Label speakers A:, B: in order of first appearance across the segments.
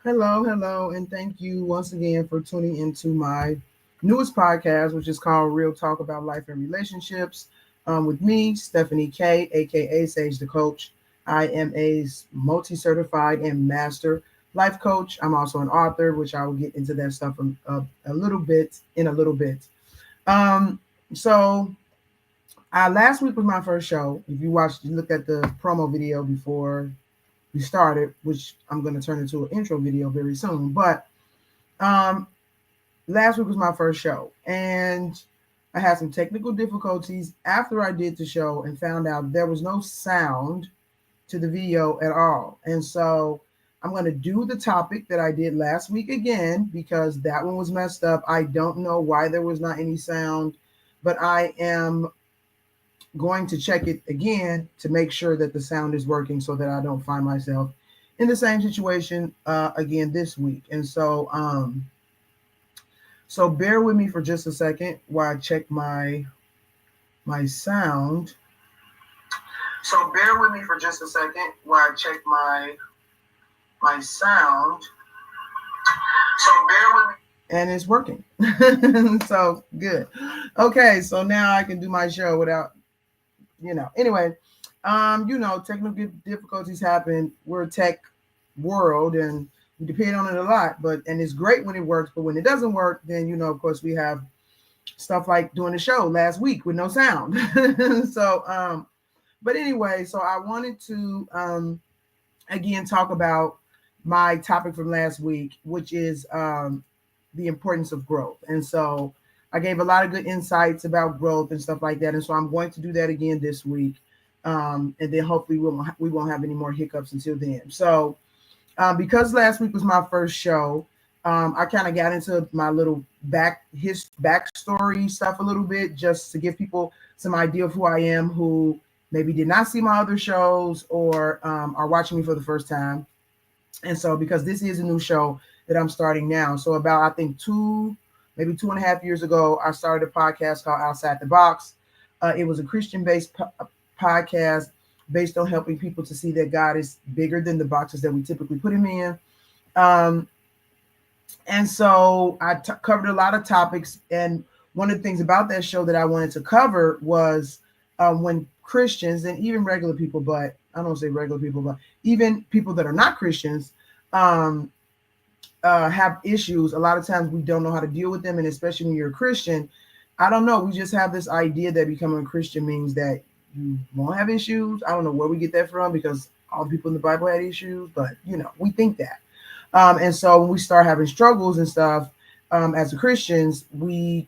A: Hello, and thank you once again for tuning into my newest podcast, which is called Real Talk About Life and Relationships. With me, Stephanie K, aka Sage the Coach. I am a multi-certified and master life coach. I'm also an author, which I will get into that stuff a little bit in a little bit. Um, so last week was my first show. If you looked at the promo video before we started, which I'm going to turn into an intro video very soon. But um, last week was my first show, and I had some technical difficulties after I did the show and found out there was no sound to the video at all. And so I'm going to do the topic that I did last week again because that one was messed up. I don't know why there was not any sound, but I am going to check it again to make sure that the sound is working so that I don't find myself in the same situation again this week. And so bear with me for just a second while I check my sound. So bear with me for just a second while I check my sound. So bear with me. And it's working. So good. Okay, so now I can do my show without, Anyway, technical difficulties happen. We're a tech world and we depend on it a lot, and it's great when it works, but when it doesn't work, then of course we have stuff like doing the show last week with no sound. But anyway, so I wanted to again talk about my topic from last week, which is the importance of growth. And so I gave a lot of good insights about growth and stuff like that. And so I'm going to do that again this week. And then hopefully we won't have any more hiccups until then. So because last week was my first show, I kind of got into my little backstory stuff a little bit, just to give people some idea of who I am, who maybe did not see my other shows or are watching me for the first time. And so because this is a new show that I'm starting now, so about I think maybe 2.5 years ago, I started a podcast called Outside the Box. It was a Christian-based podcast based on helping people to see that God is bigger than the boxes that we typically put him in. And so I covered a lot of topics. And one of the things about that show that I wanted to cover was when Christians and even regular people, but I don't say regular people, but even people that are not Christians have issues. A lot of times we don't know how to deal with them. And especially when you're a Christian, I don't know. We just have this idea that becoming a Christian means that you won't have issues. I don't know where we get that from because all the people in the Bible had issues, but we think that. And so when we start having struggles and stuff as Christians, we,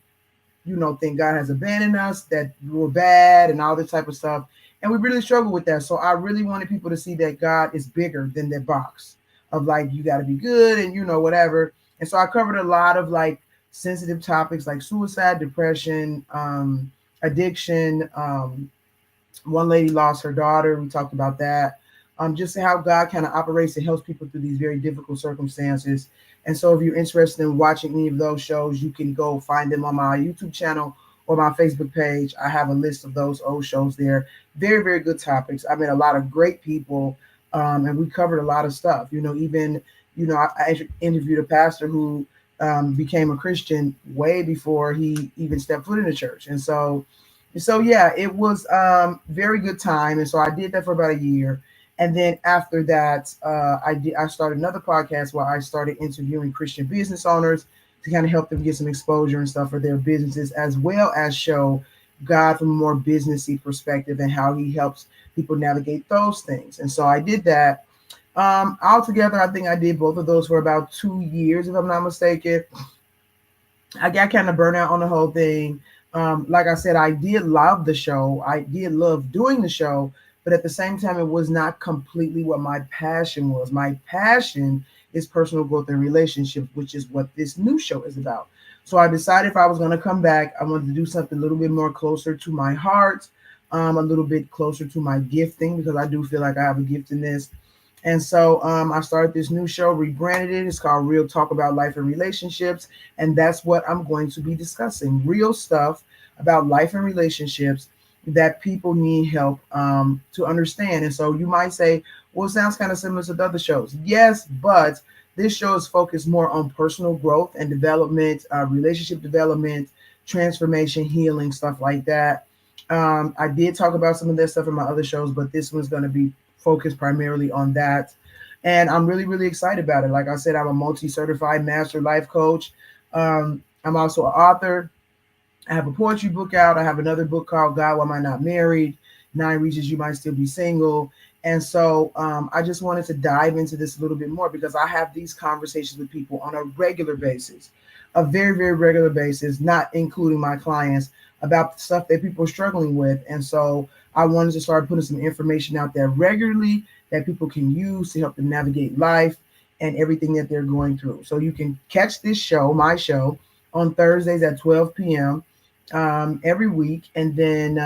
A: think God has abandoned us, that we're bad and all this type of stuff. And we really struggle with that. So I really wanted people to see that God is bigger than that box of like, you got to be good and, whatever. And so I covered a lot of like sensitive topics like suicide, depression, addiction. One lady lost her daughter. We talked about that. Just how God kind of operates and helps people through these very difficult circumstances. And so if you're interested in watching any of those shows, you can go find them on my YouTube channel or my Facebook page. I have a list of those old shows there. Very, very good topics. I met a lot of great people, and we covered a lot of stuff. I interviewed a pastor who became a Christian way before he even stepped foot in the church. And so yeah, it was very good time. And so I did that for about a year. And then after that, I started another podcast where I started interviewing Christian business owners to kind of help them get some exposure and stuff for their businesses, as well as show God from a more businessy perspective and how he helps people navigate those things. And so I did that. Altogether, I think I did both of those for about 2 years, if I'm not mistaken. I got kind of burnt out on the whole thing. Like I said, I did love the show. I did love doing the show. But at the same time, it was not completely what my passion was. My passion is personal growth and relationships, which is what this new show is about. So I decided if I was going to come back, I wanted to do something a little bit more closer to my heart, a little bit closer to my gifting, because I do feel like I have a gift in this. And so I started this new show, rebranded it. It's called Real Talk About Life and Relationships. And that's what I'm going to be discussing. Real stuff about life and relationships that people need help to understand. And so you might say, well, it sounds kind of similar to the other shows. Yes, but This show is focused more on personal growth and development, relationship development, transformation, healing, stuff like that. I did talk about some of that stuff in my other shows, but this one's going to be focused primarily on that. And I'm really, really excited about it. Like I said, I'm a multi-certified master life coach. I'm also an author. I have a poetry book out. I have another book called God, Why Am I Not Married? 9 Reasons You Might Still Be Single. And so I just wanted to dive into this a little bit more because I have these conversations with people on a regular basis, a very, very regular basis, not including my clients, about the stuff that people are struggling with. And so I wanted to start putting some information out there regularly that people can use to help them navigate life and everything that they're going through. So you can catch this show, my show, on Thursdays at 12 p.m. Every week. And then,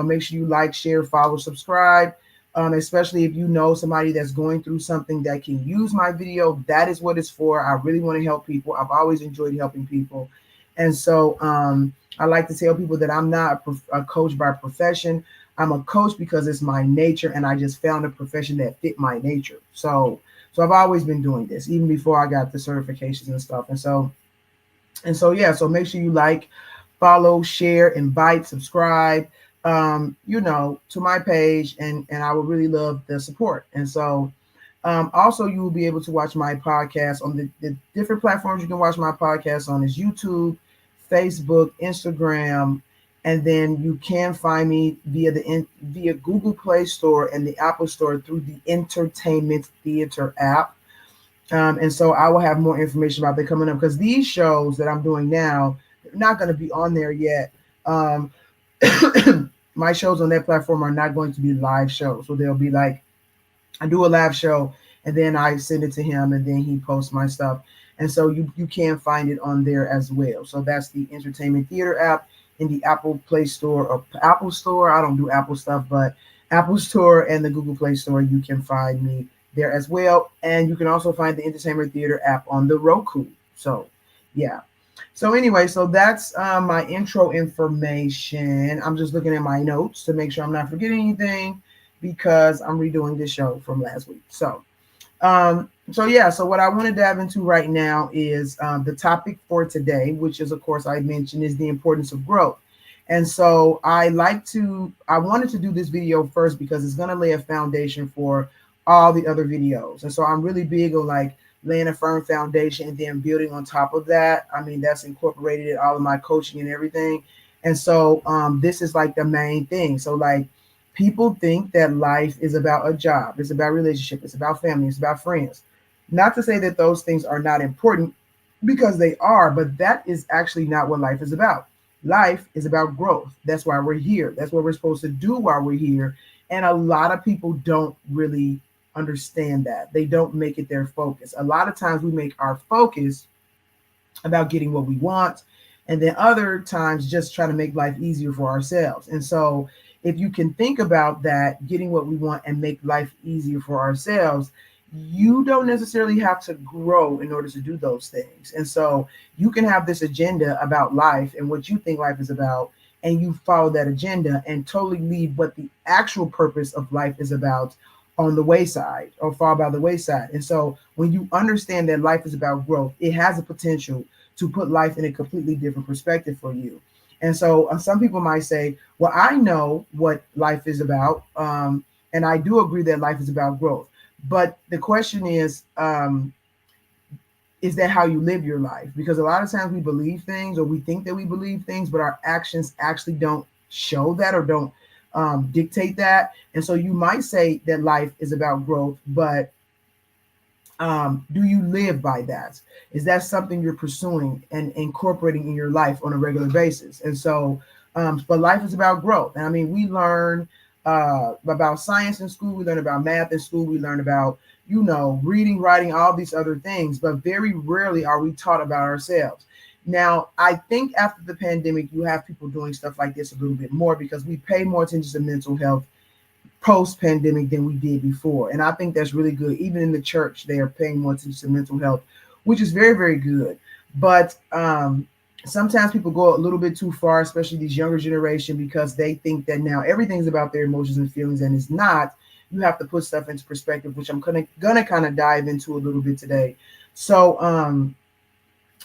A: make sure you like, share, follow, subscribe. Especially if you know somebody that's going through something that can use my video. That is what it's for. I really want to help people. I've always enjoyed helping people. And so I like to tell people that I'm not a coach by profession. I'm a coach because it's my nature, and I just found a profession that fit my nature. So I've always been doing this, even before I got the certifications and stuff. So make sure you like, follow, share, invite, subscribe, to my page, and I would really love the support. And so also you will be able to watch my podcast on the different platforms you can watch my podcast on is YouTube, Facebook, Instagram, and then you can find me via Google Play Store and the Apple Store through the Entertainment Theater app. And so I will have more information about that coming up, because these shows that I'm doing now, they're not going to be on there yet. My shows on that platform are not going to be live shows. So they'll be like, I do a live show and then I send it to him and then he posts my stuff. And so you can find it on there as well. So that's the Entertainment Theater app in the Apple Play Store or Apple Store. I don't do Apple stuff, but Apple Store and the Google Play Store, you can find me there as well. And you can also find the Entertainment Theater app on the Roku. So yeah. So anyway, so that's my intro information. I'm just looking at my notes to make sure I'm not forgetting anything, because I'm redoing this show from last week. So what I want to dive into right now is the topic for today, which is, of course, I mentioned, is the importance of growth. And so I wanted to do this video first because it's going to lay a foundation for all the other videos. And so I'm really big on like laying a firm foundation and then building on top of that. I mean, that's incorporated in all of my coaching and everything. And so this is like the main thing. So like, people think that life is about a job, it's about relationship, it's about family, it's about friends. Not to say that those things are not important, because they are, but that is actually not what life is about. Life is about growth. That's why we're here. That's what we're supposed to do while we're here. And a lot of people don't really understand that. They don't make it their focus. A lot of times we make our focus about getting what we want, and then other times just trying to make life easier for ourselves. And so if you can think about that, getting what we want and make life easier for ourselves, you don't necessarily have to grow in order to do those things. And so you can have this agenda about life and what you think life is about, and you follow that agenda and totally leave what the actual purpose of life is about on the wayside or fall by the wayside. And so when you understand that life is about growth, it has a potential to put life in a completely different perspective for you. And so some people might say, well, I know what life is about. And I do agree that life is about growth. But the question is that how you live your life? Because a lot of times we believe things, or we think that we believe things, but our actions actually don't show that or don't dictate that. And so you might say that life is about growth, but do you live by that? Is that something you're pursuing and incorporating in your life on a regular basis? And so, but life is about growth. And I mean, we learn about science in school, we learn about math in school, we learn about, reading, writing, all these other things, but very rarely are we taught about ourselves. Now, I think after the pandemic, you have people doing stuff like this a little bit more, because we pay more attention to mental health post-pandemic than we did before. And I think that's really good. Even in the church, they are paying more attention to mental health, which is very, very good. But sometimes people go a little bit too far, especially these younger generation, because they think that now everything's about their emotions and feelings, and it's not. you have to put stuff into perspective, which I'm gonna kind of dive into a little bit today. So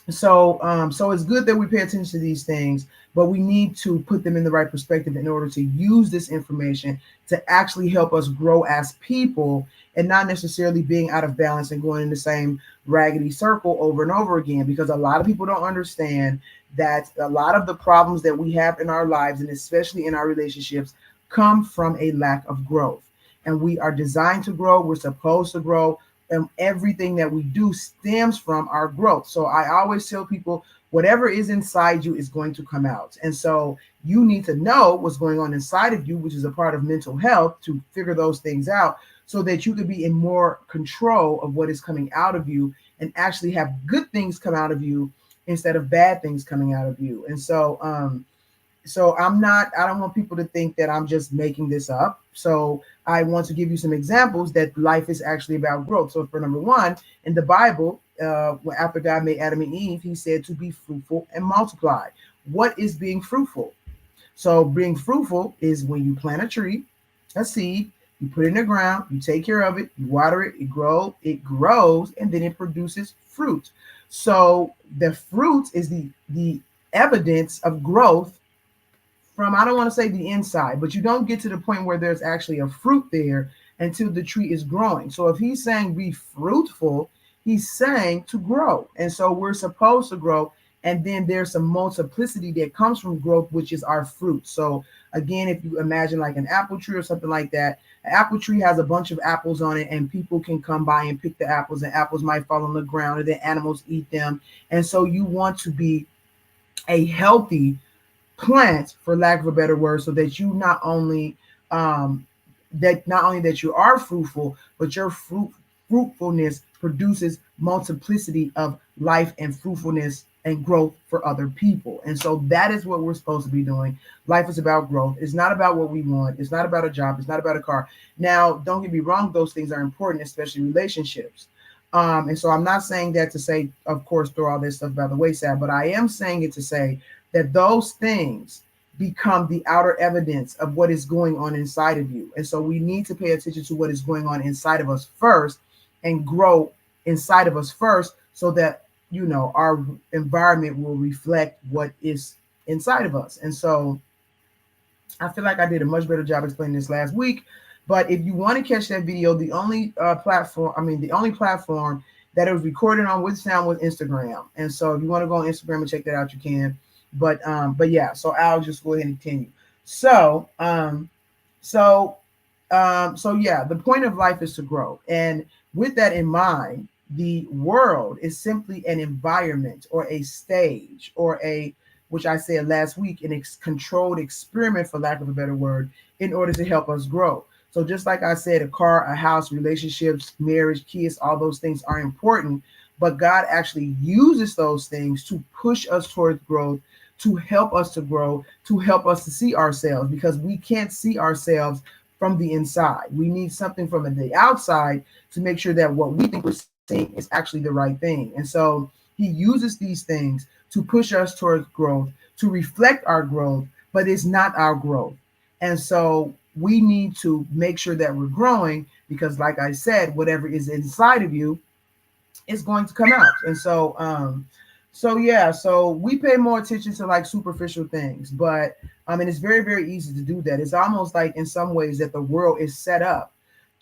A: so it's good that we pay attention to these things, but we need to put them in the right perspective in order to use this information to actually help us grow as people, and not necessarily being out of balance and going in the same raggedy circle over and over again. Because a lot of people don't understand that a lot of the problems that we have in our lives, and especially in our relationships, come from a lack of growth. And we are designed to grow, we're supposed to grow, and everything that we do stems from our growth. So I always tell people, whatever is inside you is going to come out. And so you need to know what's going on inside of you, which is a part of mental health, to figure those things out so that you can be in more control of what is coming out of you and actually have good things come out of you instead of bad things coming out of you. And so I don't want people to think that I'm just making this up. So I want to give you some examples that life is actually about growth. So for number one, in the Bible, after God made Adam and Eve, he said to be fruitful and multiply. What is being fruitful? So being fruitful is when you plant a tree, a seed, you put it in the ground, you take care of it, you water it, it grows, and then it produces fruit. So the fruit is the evidence of growth from, I don't want to say the inside, but you don't get to the point where there's actually a fruit there until the tree is growing. So if he's saying be fruitful, he's saying to grow. And so we're supposed to grow. And then there's some multiplicity that comes from growth, which is our fruit. So again, if you imagine like an apple tree or something like that, an apple tree has a bunch of apples on it, and people can come by and pick the apples, and apples might fall on the ground, and then animals eat them. And so you want to be a healthy plant, for lack of a better word, so that you not only that you are fruitful, but your fruitfulness produces multiplicity of life and fruitfulness and growth for other people. And so that is what we're supposed to be doing. Life is about growth. It's not about what we want. It's not about a job. It's not about a car. Now, don't get me wrong, those things are important, especially relationships. And so I'm not saying that to say, of course, throw all this stuff by the wayside, but I am saying it to say that those things become the outer evidence of what is going on inside of you. And so we need to pay attention to what is going on inside of us first and grow inside of us first, so that, you know, our environment will reflect what is inside of us. And so I feel like I did a much better job explaining this last week. But if you want to catch that video, the only platform that it was recorded on with sound was Instagram. And so if you want to go on Instagram and check that out, you can. But yeah, so I'll just go ahead and continue. So yeah, the point of life is to grow. And with that in mind, the world is simply an environment or a stage or which I said last week, controlled experiment, for lack of a better word, in order to help us grow. So just like I said, a car, a house, relationships, marriage, kids, all those things are important, but God actually uses those things to push us towards growth, to help us to grow, to help us to see ourselves, because we can't see ourselves from the inside. We need something from the outside to make sure that what we think we're seeing is actually the right thing. And so he uses these things to push us towards growth, to reflect our growth, but it's not our growth. And so we need to make sure that we're growing, because like I said, whatever is inside of you is going to come out. And so so we pay more attention to like superficial things, but and it's very, very easy to do that. It's almost like in some ways that the world is set up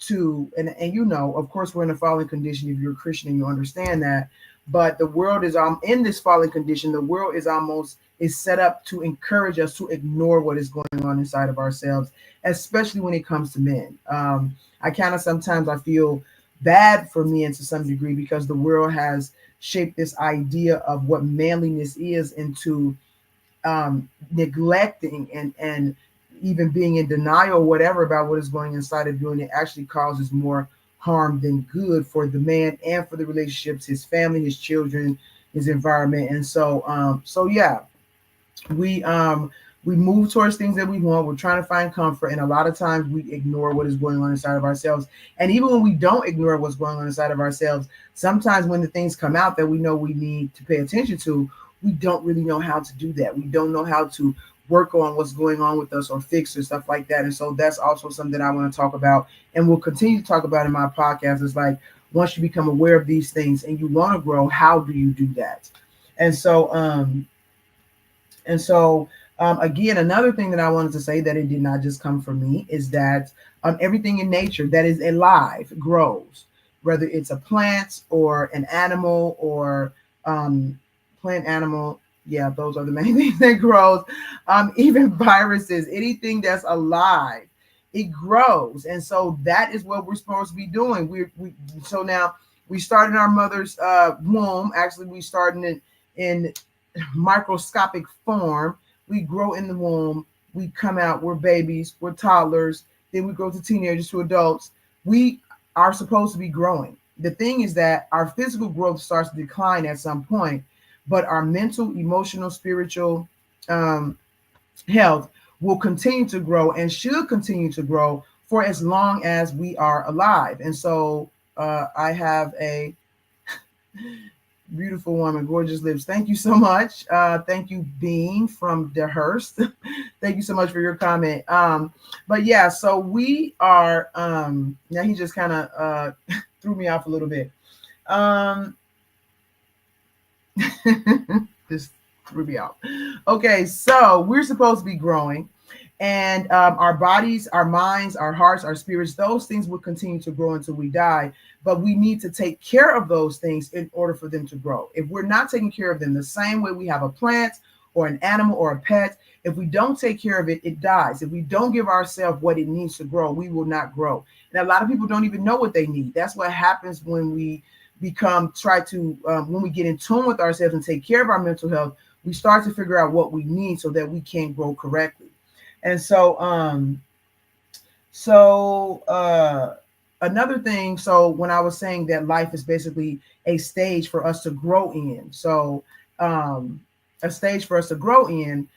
A: to, and you know, of course, we're in a fallen condition if you're a Christian and you understand that, but the world is in this fallen condition. The world is set up to encourage us to ignore what is going on inside of ourselves, especially when it comes to men. I kind of sometimes I feel bad for men to some degree, because the world has shaped this idea of what manliness is into neglecting and even being in denial or whatever about what is going inside of you, and it actually causes more harm than good for the man and for the relationships, his family, his children, his environment. And so yeah, we move towards things that we want. We're trying to find comfort, and a lot of times we ignore what is going on inside of ourselves. And even when we don't ignore what's going on inside of ourselves, sometimes when the things come out that we know we need to pay attention to, we don't really know how to do that. We don't know how to work on what's going on with us or fix or stuff like that. And so that's also something I want to talk about and will continue to talk about in my podcast. Is like, once you become aware of these things and you want to grow, how do you do that? And so, again, another thing that I wanted to say that it did not just come from me is that everything in nature that is alive grows, whether it's a plant or an animal or plant, animal. Yeah, those are the main things that grows. Even viruses, anything that's alive, it grows. And so that is what we're supposed to be doing. So now we start in our mother's womb. Actually, we start in microscopic form. We grow in the womb. We come out. We're babies. We're toddlers. Then we grow to teenagers, to adults. We are supposed to be growing. The thing is that our physical growth starts to decline at some point, but our mental, emotional, spiritual health will continue to grow and should continue to grow for as long as we are alive. And so I have a beautiful woman, gorgeous lips. Thank you so much. Thank you, Bean from DeHurst. Thank you so much for your comment. But yeah, so we are now he just kind of threw me off a little bit. Just threw me off. Okay, so we're supposed to be growing, and our bodies, our minds, our hearts, our spirits, those things will continue to grow until we die. But we need to take care of those things in order for them to grow. If we're not taking care of them the same way we have a plant or an animal or a pet, if we don't take care of it, it dies. If we don't give ourselves what it needs to grow, we will not grow. And a lot of people don't even know what they need. That's what happens when we when we get in tune with ourselves and take care of our mental health. We start to figure out what we need so that we can grow correctly. And so, another thing, so when I was saying that life is basically a stage for us to grow in. So a stage for us to grow in,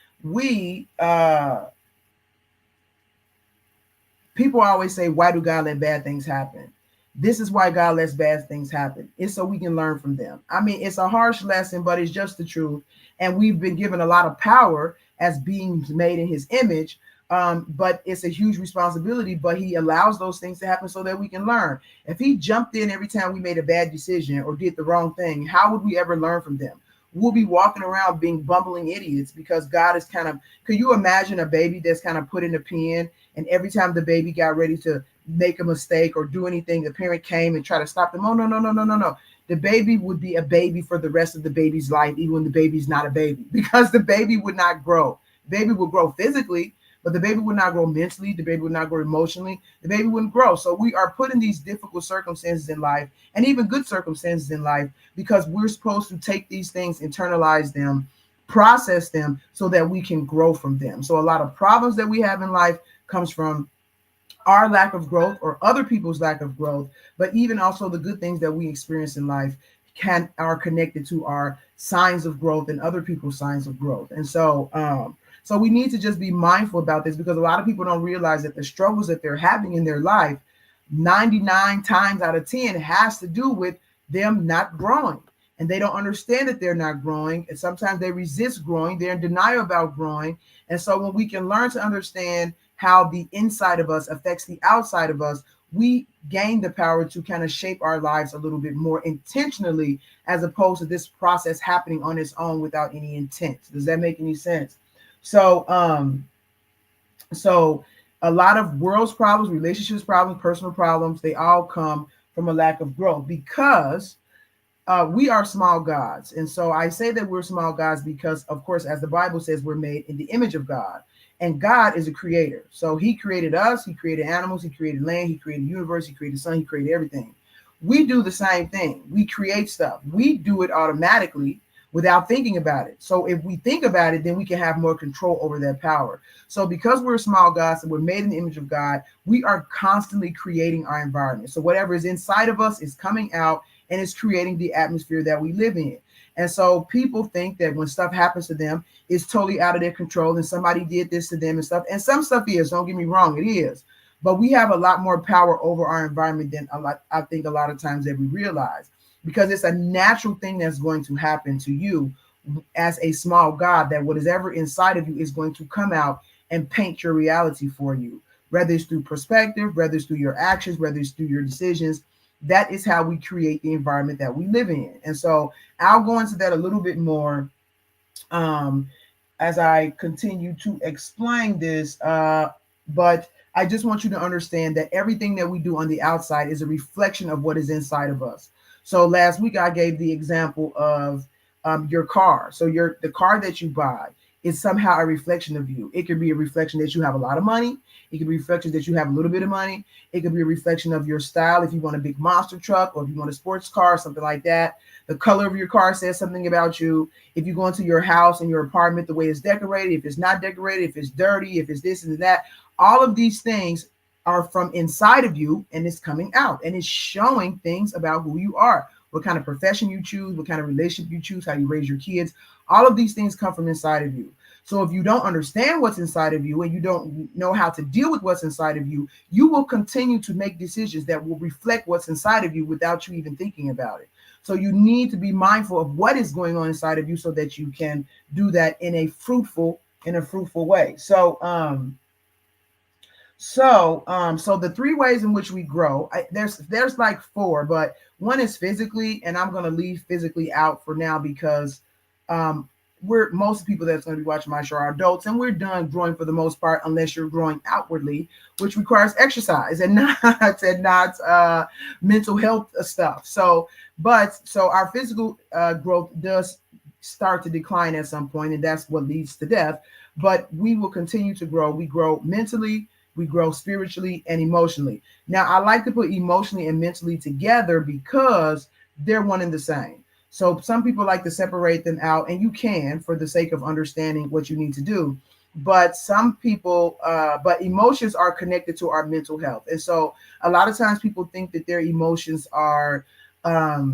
A: people always say, why do God let bad things happen? This is why God lets bad things happen. It's so we can learn from them. I mean, it's a harsh lesson, but it's just the truth. And we've been given a lot of power as beings made in his image. But it's a huge responsibility, but he allows those things to happen so that we can learn. If he jumped in every time we made a bad decision or did the wrong thing, how would we ever learn from them? We'll be walking around being bumbling idiots because God is could you imagine a baby that's kind of put in a pen, and every time the baby got ready to make a mistake or do anything, the parent came and tried to stop them? Oh, no, no, no, no, no, no. The baby would be a baby for the rest of the baby's life, even when the baby's not a baby, because the baby would not grow. The baby will grow physically, but the baby would not grow mentally. The baby would not grow emotionally. The baby wouldn't grow. So we are put in these difficult circumstances in life, and even good circumstances in life, because we're supposed to take these things, internalize them, process them so that we can grow from them. So a lot of problems that we have in life comes from our lack of growth or other people's lack of growth, but even also the good things that we experience in life are connected to our signs of growth and other people's signs of growth. And so so we need to just be mindful about this, because a lot of people don't realize that the struggles that they're having in their life, 99 times out of 10 has to do with them not growing. And they don't understand that they're not growing. And sometimes they resist growing. They're in denial about growing. And so when we can learn to understand how the inside of us affects the outside of us, we gain the power to kind of shape our lives a little bit more intentionally, as opposed to this process happening on its own without any intent. Does that make any sense? So, so a lot of world's problems, relationships problems, personal problems, they all come from a lack of growth, because we are small gods. And so I say that we're small gods because, of course, as the Bible says, we're made in the image of God. And God is a creator. So he created us, he created animals, he created land, he created the universe, he created the sun, he created everything. We do the same thing. We create stuff. We do it automatically without thinking about it. So if we think about it, then we can have more control over that power. So because we're small gods and we're made in the image of God, we are constantly creating our environment. So whatever is inside of us is coming out and it's creating the atmosphere that we live in. And so people think that when stuff happens to them, it's totally out of their control and somebody did this to them and stuff. And some stuff is, don't get me wrong, it is. But we have a lot more power over our environment than I think a lot of times that we realize, because it's a natural thing that's going to happen to you as a small God, that what is ever inside of you is going to come out and paint your reality for you, whether it's through perspective, whether it's through your actions, whether it's through your decisions. That is how we create the environment that we live in. And so I'll go into that a little bit more um, as I continue to explain this. But I just want you to understand that everything that we do on the outside is a reflection of what is inside of us. So last week I gave the example of your car. So the car that you buy is somehow a reflection of you. It could be a reflection that you have a lot of money. It could be a reflection that you have a little bit of money. It could be a reflection of your style. If you want a big monster truck, or if you want a sports car, something like that. The color of your car says something about you. If you go into your house and your apartment, the way it's decorated, if it's not decorated, if it's dirty, if it's this and that, all of these things are from inside of you, and it's coming out, and it's showing things about who you are, what kind of profession you choose, what kind of relationship you choose, how you raise your kids. All of these things come from inside of you. So if you don't understand what's inside of you, and you don't know how to deal with what's inside of you, you will continue to make decisions that will reflect what's inside of you without you even thinking about it. So you need to be mindful of what is going on inside of you so that you can do that in a fruitful way. So the three ways in which we grow, there's like four, but one is physically, and I'm going to leave physically out for now because most people that's going to be watching my show are adults, and we're done growing for the most part, unless you're growing outwardly, which requires exercise and not mental health stuff. So our physical growth does start to decline at some point, and that's what leads to death. But we will continue to grow. We grow mentally, we grow spiritually, and emotionally. Now, I like to put emotionally and mentally together because they're one and the same. So some people like to separate them out, and you can for the sake of understanding what you need to do. But some people, but emotions are connected to our mental health. And so a lot of times people think that their emotions are, how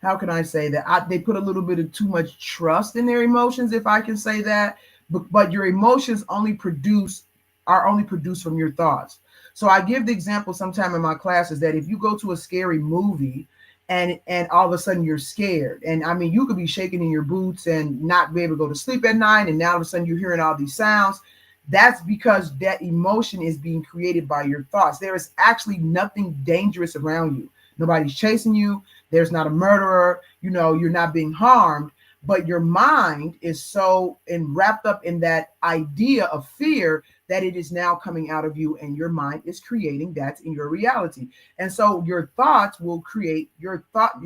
A: can I say that? They put a little bit of too much trust in their emotions, if I can say that. But your emotions are only produced from your thoughts. So I give the example sometime in my classes that if you go to a scary movie, and all of a sudden you're scared, and I mean, you could be shaking in your boots and not be able to go to sleep at night, and now all of a sudden you're hearing all these sounds. That's because that emotion is being created by your thoughts. There is actually nothing dangerous around you. Nobody's chasing you. There's not a murderer. You're not being harmed, but your mind is so wrapped up in that idea of fear that it is now coming out of you, and your mind is creating that in your reality. And so your thoughts will create your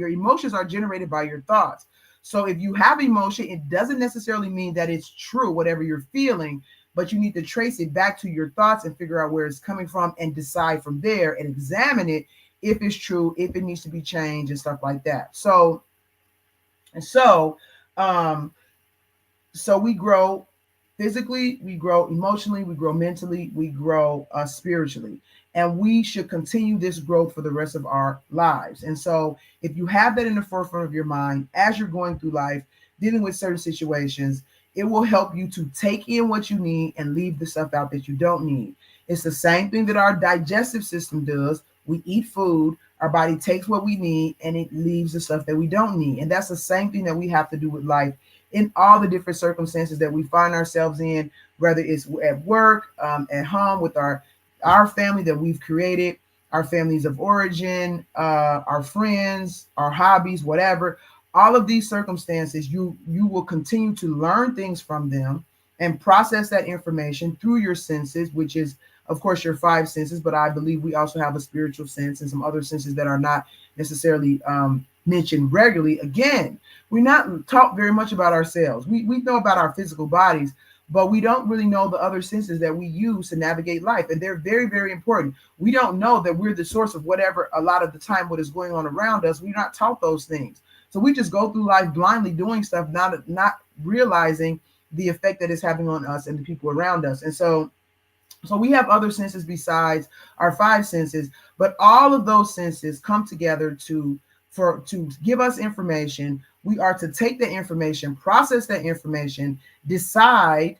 A: emotions are generated by your thoughts. So if you have emotion, it doesn't necessarily mean that it's true, whatever you're feeling, but you need to trace it back to your thoughts and figure out where it's coming from and decide from there and examine it if it's true, if it needs to be changed and stuff like that. So we grow physically, we grow emotionally, we grow mentally, we grow spiritually. And we should continue this growth for the rest of our lives. And so if you have that in the forefront of your mind as you're going through life, dealing with certain situations, it will help you to take in what you need and leave the stuff out that you don't need. It's the same thing that our digestive system does. We eat food, our body takes what we need, and it leaves the stuff that we don't need. And that's the same thing that we have to do with life in all the different circumstances that we find ourselves in, whether it's at work, at home with our family that we've created, our families of origin, our friends, our hobbies, whatever. All of these circumstances, you will continue to learn things from them and process that information through your senses, which is, of course, your five senses, but I believe we also have a spiritual sense and some other senses that are not necessarily mentioned regularly. Again, we're not taught very much about ourselves. We know about our physical bodies, but we don't really know the other senses that we use to navigate life. And they're very, very important. We don't know that we're the source of whatever, a lot of the time, what is going on around us. We're not taught those things. So we just go through life blindly doing stuff, not realizing the effect that it's having on us and the people around us. And so we have other senses besides our five senses, but all of those senses come together to give us information. We are to take the information, process that information, decide,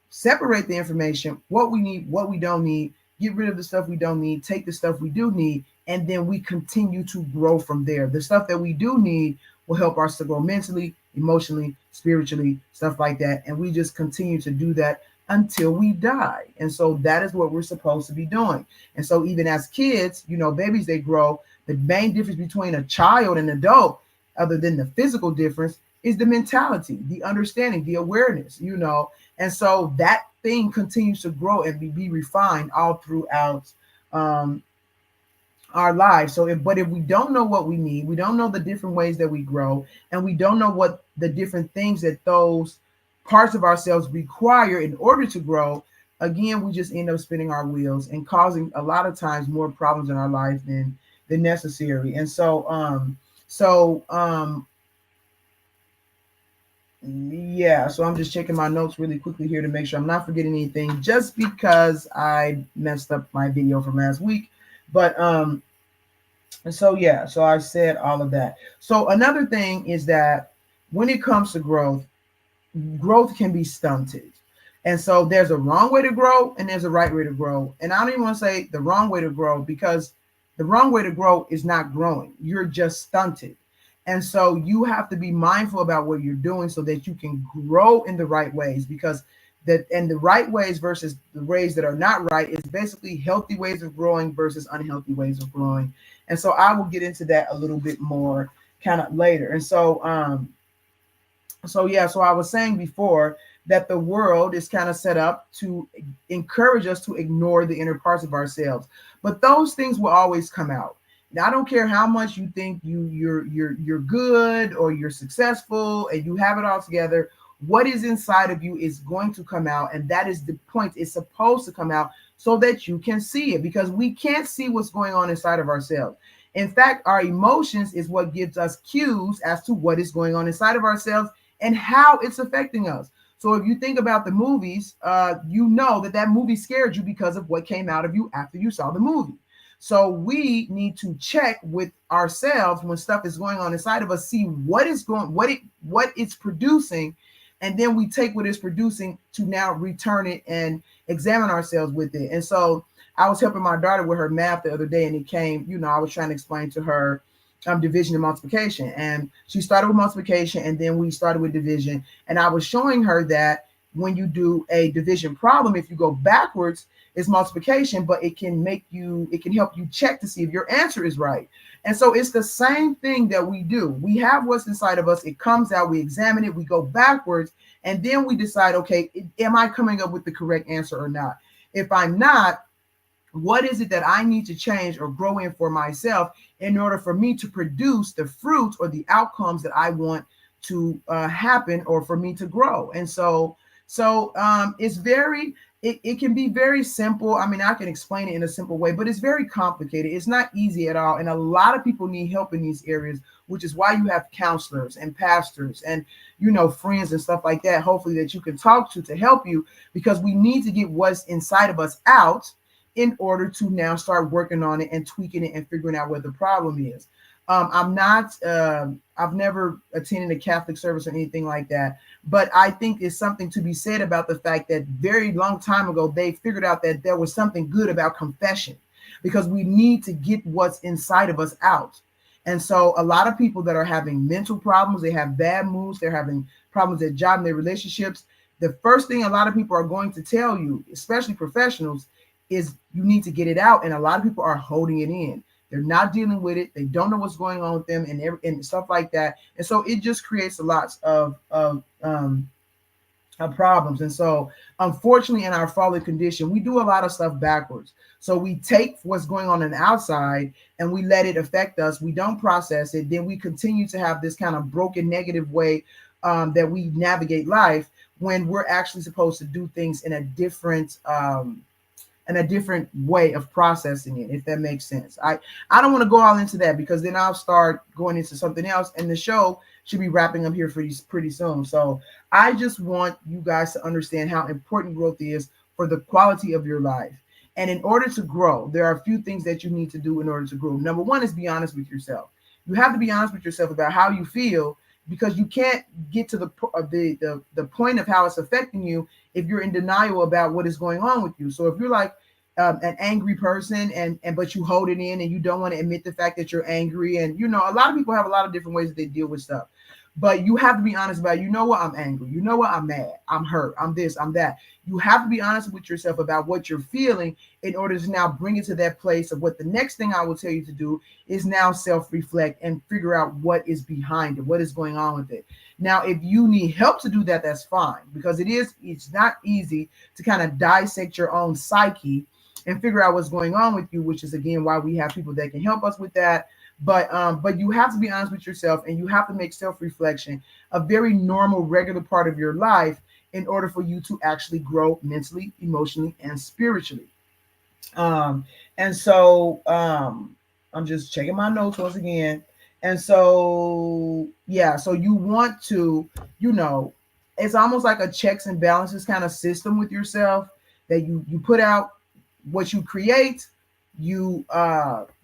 A: separate the information, what we need, what we don't need, get rid of the stuff we don't need, take the stuff we do need, and then we continue to grow from there. The stuff that we do need, will help us to grow mentally, emotionally, spiritually, stuff like that. And we just continue to do that until we die. And so that is what we're supposed to be doing. And so even as kids, babies, they grow. The main difference between a child and an adult, other than the physical difference, is the mentality, the understanding, the awareness, And so that thing continues to grow and be refined all throughout our lives. But if we don't know what we need, we don't know the different ways that we grow, and we don't know what the different things that those parts of ourselves require in order to grow, again, we just end up spinning our wheels and causing a lot of times more problems in our lives than necessary. And yeah, so I'm just checking my notes really quickly here to make sure I'm not forgetting anything, just because I messed up my video from last week. But so I said all of that. So another thing is that when it comes to growth can be stunted. And so there's a wrong way to grow and there's a right way to grow. And I don't even want to say the wrong way to grow, because the wrong way to grow is not growing. You're just stunted. And so you have to be mindful about what you're doing so that you can grow in the right ways, because the right ways versus the ways that are not right is basically healthy ways of growing versus unhealthy ways of growing. And so I will get into that a little bit more kind of later. And so I was saying before that the world is kind of set up to encourage us to ignore the inner parts of ourselves, but those things will always come out. Now, I don't care how much you think you're good or you're successful and you have it all together. What is inside of you is going to come out, and that is the point. It's supposed to come out so that you can see it, because we can't see what's going on inside of ourselves. In fact, our emotions is what gives us cues as to what is going on inside of ourselves and how it's affecting us. So if you think about the movies, you know that movie scared you because of what came out of you after you saw the movie. So we need to check with ourselves when stuff is going on inside of us, see what it's producing, and then we take what it's producing to now return it and examine ourselves with it. And so I was helping my daughter with her math the other day, and it came, I was trying to explain to her division and multiplication, and she started with multiplication, and then we started with division. And I was showing her that when you do a division problem, if you go backwards, it's multiplication, but it can help you check to see if your answer is right. And so it's the same thing that we do. We have what's inside of us, it comes out, we examine it, we go backwards, and then we decide, okay, am I coming up with the correct answer or not? If I'm not, what is it that I need to change or grow in for myself in order for me to produce the fruits or the outcomes that I want to happen, or for me to grow? And so it can be very simple. I mean, I can explain it in a simple way, but it's very complicated. It's not easy at all. And a lot of people need help in these areas, which is why you have counselors and pastors and, friends and stuff like that, hopefully, that you can talk to help you, because we need to get what's inside of us out in order to now start working on it and tweaking it and figuring out what the problem is. I've never attended a Catholic service or anything like that, but I think it's something to be said about the fact that very long time ago, they figured out that there was something good about confession, because we need to get what's inside of us out. And so a lot of people that are having mental problems, they have bad moods, they're having problems at job and their relationships. The first thing a lot of people are going to tell you, especially professionals, is you need to get it out. And a lot of people are holding it in. They're not dealing with it. They don't know what's going on with them and stuff like that. And so it just creates a lot of problems. And so unfortunately, in our fallen condition, we do a lot of stuff backwards. So we take what's going on the outside and we let it affect us. We don't process it. Then we continue to have this kind of broken, negative way that we navigate life, when we're actually supposed to do things in a different way of processing it, if that makes sense. I don't want to go all into that, because then I'll start going into something else, and the show should be wrapping up here pretty soon. So I just want you guys to understand how important growth is for the quality of your life. And in order to grow, there are a few things that you need to do in order to grow. Number one is be honest with yourself. You have to be honest with yourself about how you feel, because you can't get to the point of how it's affecting you if you're in denial about what is going on with you. So if you're like, an angry person, and but you hold it in and you don't want to admit the fact that you're angry. And a lot of people have a lot of different ways that they deal with stuff, but you have to be honest about, what, I'm angry, what, I'm mad, I'm hurt, I'm this, I'm that. You have to be honest with yourself about what you're feeling in order to now bring it to that place of what the next thing I will tell you to do is now self-reflect and figure out what is behind it, what is going on with it. Now, if you need help to do that, that's fine, because it's not easy to kind of dissect your own psyche and figure out what's going on with you, which is again why we have people that can help us with that. But you have to be honest with yourself, and you have to make self-reflection a very normal, regular part of your life in order for you to actually grow mentally, emotionally, and spiritually. And so I'm just checking my notes once again. And so, yeah, so you want to, it's almost like a checks and balances kind of system with yourself, that you put out what you create, you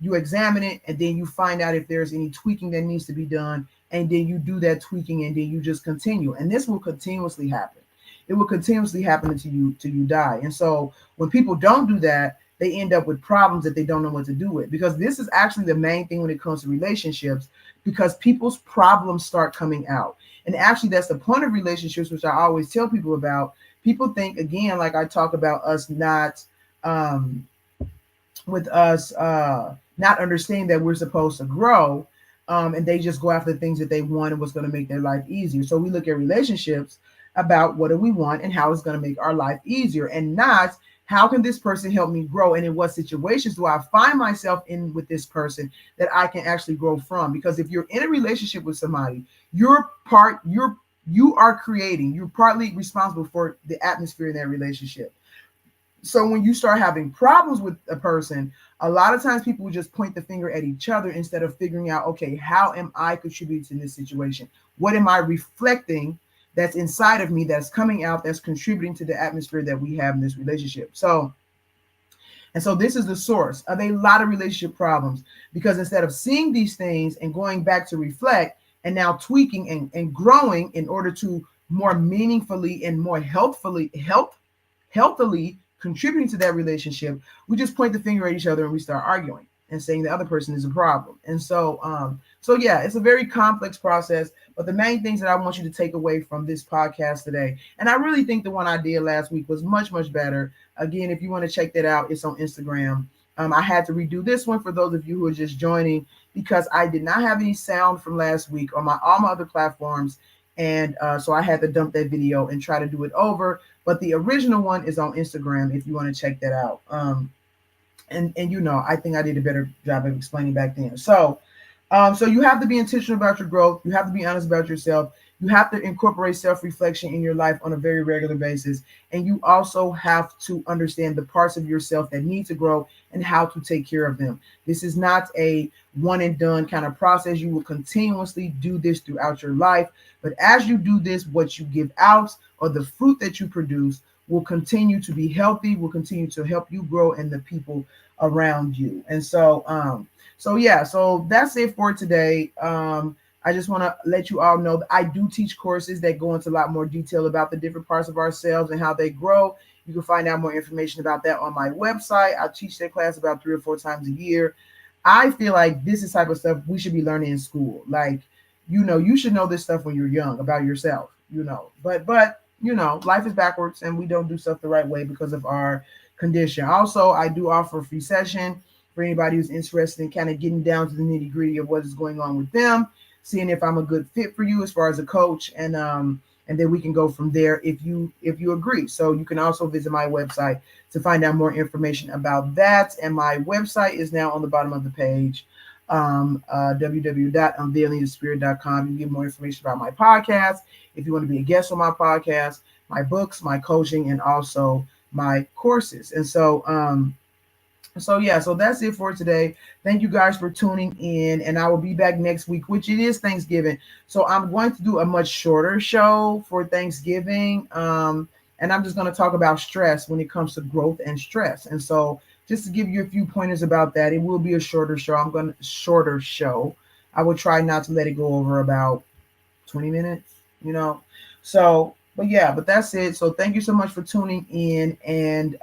A: examine it, and then you find out if there's any tweaking that needs to be done, and then you do that tweaking, and then you just continue. And this will continuously happen. It will continuously happen until you die. And so when people don't do that, they end up with problems that they don't know what to do with, because this is actually the main thing when it comes to relationships, because people's problems start coming out. And actually, that's the point of relationships, which I always tell people about. People think, again, like I talk about us not not understanding that we're supposed to grow, and they just go after the things that they want and what's going to make their life easier. So we look at relationships about what do we want and how it's going to make our life easier, and not how can this person help me grow, and in what situations do I find myself in with this person that I can actually grow from. Because if you're in a relationship with somebody, you are creating, you're partly responsible for the atmosphere in that relationship. So when you start having problems with a person, a lot of times people will just point the finger at each other instead of figuring out, okay, how am I contributing to this situation? What am I reflecting that's inside of me, that's coming out, that's contributing to the atmosphere that we have in this relationship? So this is the source of a lot of relationship problems, because instead of seeing these things and going back to reflect and now tweaking and growing in order to more meaningfully and more healthily contributing to that relationship, we just point the finger at each other and we start arguing and saying the other person is a problem. And so yeah, it's a very complex process. But the main things that I want you to take away from this podcast today, and I really think the one I did last week was much, much better. Again, if you want to check that out, it's on Instagram. I had to redo this one for those of you who are just joining, because I did not have any sound from last week on all my other platforms. And so I had to dump that video and try to do it over. But the original one is on Instagram if you want to check that out. And I think I did a better job of explaining back then. So you have to be intentional about your growth. You have to be honest about yourself. You have to incorporate self-reflection in your life on a very regular basis. And you also have to understand the parts of yourself that need to grow and how to take care of them. This is not a one and done kind of process. You will continuously do this throughout your life. But as you do this, what you give out or the fruit that you produce will continue to be healthy, will continue to help you grow and the people around you. And so that's it for today. I just want to let you all know that I do teach courses that go into a lot more detail about the different parts of ourselves and how they grow. You can find out more information about that on my website. I teach that class about 3 or 4 times a year. I feel like this is type of stuff we should be learning in school. Like, you should know this stuff when you're young about yourself, but life is backwards and we don't do stuff the right way because of our condition. Also, I do offer a free session for anybody who's interested in kind of getting down to the nitty gritty of what is going on with them, seeing if I'm a good fit for you as far as a coach, and then we can go from there if you agree. So you can also visit my website to find out more information about that. And my website is now on the bottom of the page, www.unveilingthespirit.com. You can get more information about my podcast, if you want to be a guest on my podcast, my books, my coaching, and also my courses. And so that's it for today. Thank you guys for tuning in, and I will be back next week, which it is Thanksgiving. So I'm going to do a much shorter show for Thanksgiving. And I'm just going to talk about stress when it comes to growth and stress. And so just to give you a few pointers about that, it will be a shorter show. I will try not to let it go over about 20 minutes, So But yeah, but that's it. So thank you so much for tuning in, and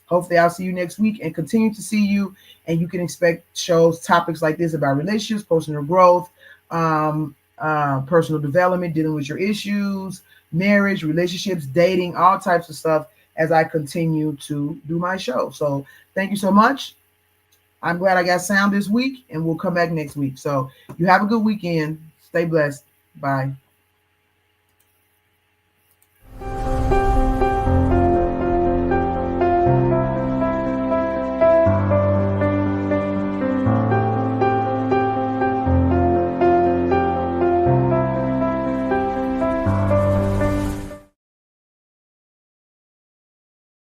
A: hopefully I'll see you next week and continue to see you. And you can expect shows, topics like this about relationships, personal growth, personal development, dealing with your issues, marriage, relationships, dating, all types of stuff as I continue to do my show. So thank you so much. I'm glad I got sound this week, and we'll come back next week. So you have a good weekend. Stay blessed. Bye.